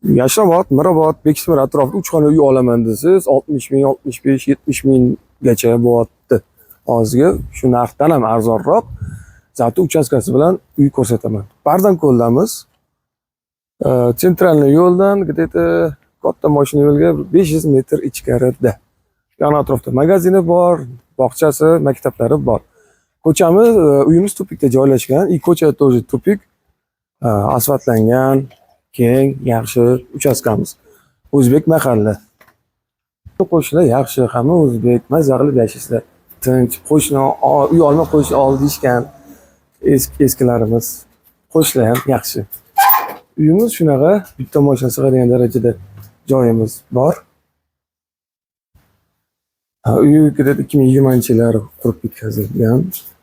Yashnobod, Mirobod, Bekismir atrofida 3 xona uy olaman desiz, 60 ming, 65, 70 minggacha bo'lyapti. Hozirgi shu narxdan ham arzonroq Zato uchastkasi bilan uy ko'rsataman. Bardamko'ldamiz. Sentralniy yo'ldan где-то katta mashina yo'lga 500 metr ichkarida. Yon atrofda magazini bor, bog'chasi, maktablari bor. Ko'chamiz, uyimiz tupikda joylashgan. Ko'cha тоже tupik. Asfaltlangan, keng, yaxshi uchastkamiz. O'zbek mahalla. Qo'shnilar yaxshi, hamma o'zbek, mazza qilib yashaysizlar. Tinch, qo'shni uy olma qo'yishni oldi deyishgan eskilarimiz. Qo'shnilar ham yaxshi. Uyimiz shunaqa, bitta mashina sig'adigan darajada joyimiz bor. Uy 2020-yillar qurib bitkazilgan.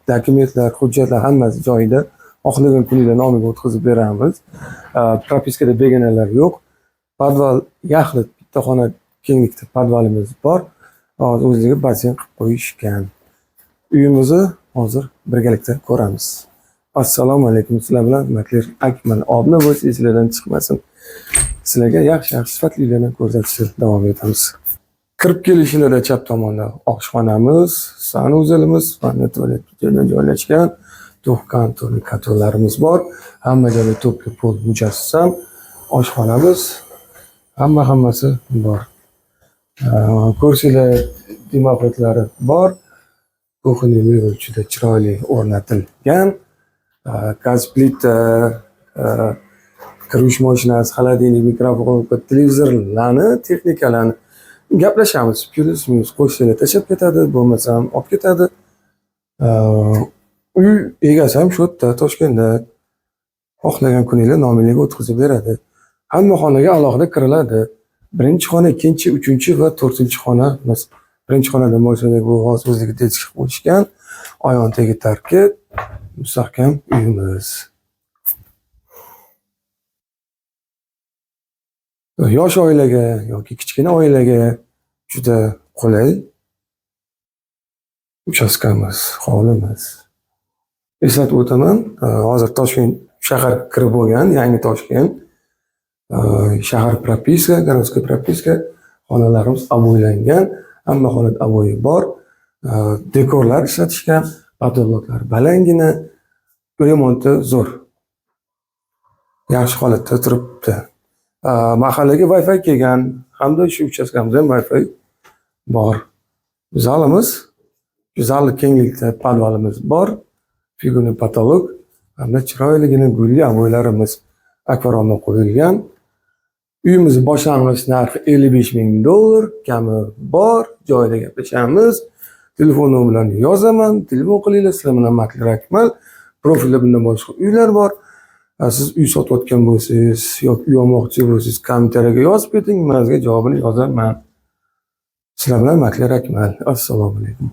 Dokumentlar, hujjatlar hammasi joyida. Xohlagan kuningizda nomiga o'tkazib beramiz. Propiskada begonalar yo'q. Podval yaxlit bitta xona kenglikda podvalimiz bor. O'ziga basseyn qilib qo'yishgan. Uyimizni hozir birgalikda ko'ramiz. Assalomu alaykum. Sizlar bilan Makler Akmal. Obuna bo'lsa esingizdan chiqmasin. Sizlarga yaxshi sifatli uylarni ko'rsatishda davom etamiz. Kirib kelishingizda chap tomonda oshxonamiz, sanuzlimiz, vanna tualet joylashgan. To'xkantorli katollarimiz bor. Hamma joyda to'pli pol mujassam. Oshxonamiz hammasi bor. Kursilar, demokratlari bor. Kuxonli mebel juda chiroyli o'rnatilgan. Gaz plita, kirush mashinasi, xolodilnik, mikrofon, televizorlarni, texnikalarni gaplashamiz. Plyus-minus qo'shnilar tashlab ketadi, bo'lmasam olib ketadi. Uy egasi ham shu yerda Toshkentda. Xohlagan kuningizda nomingizga o'tkazib beradi. Hamma xonaga alohida kiriladi. Birinchi xona, ikkinchi, uchinchi va to'rtinchi xona. Birinchi xonada mo'ysada bu o'zligi tezlik qo'yishgan. Oyon tegi tarkib, mustahkam uyimiz. Yosh oilaga yoki kichkina oilaga juda qulay uchastkamiz, hovlimiz. Eslatib o'taman, hozir Toshkent shahar kirib bo'lgan, yangi Toshkent. Shahar propiska, городской propiska, xonalarimiz aboylangan, hamma xonada aboyi bor. Dekorlar ishlatishgan, patologlar balangina, remonti zo'r. Yaxshi holatda turibdi. Mahallaga Wi-Fi kelgan, hamda shu uchastkamizda ham Wi-Fi bor. Zalimiz, zalli kenglikda podvalimiz bor. Figurni patolog, hamda chiroyligina gulli aboylarimiz akvaryumga qo'yilgan. Uyimiz boshlang'ich narxi $55,000, kami bor, joyida gaplashamiz. Telefon nomerlarini yozaman, telefon qilinglar. Sizlar bilan Makler Akmal. Profilda bundan boshqa uylar bor. Siz uy sotayotgan bo'lsangiz yoki uy olmoqchi bo'lsangiz, kommentariyaga yozib keting, men sizga javobini yozaman. Sizlar bilan Makler Akmal. Assalomu alaykum.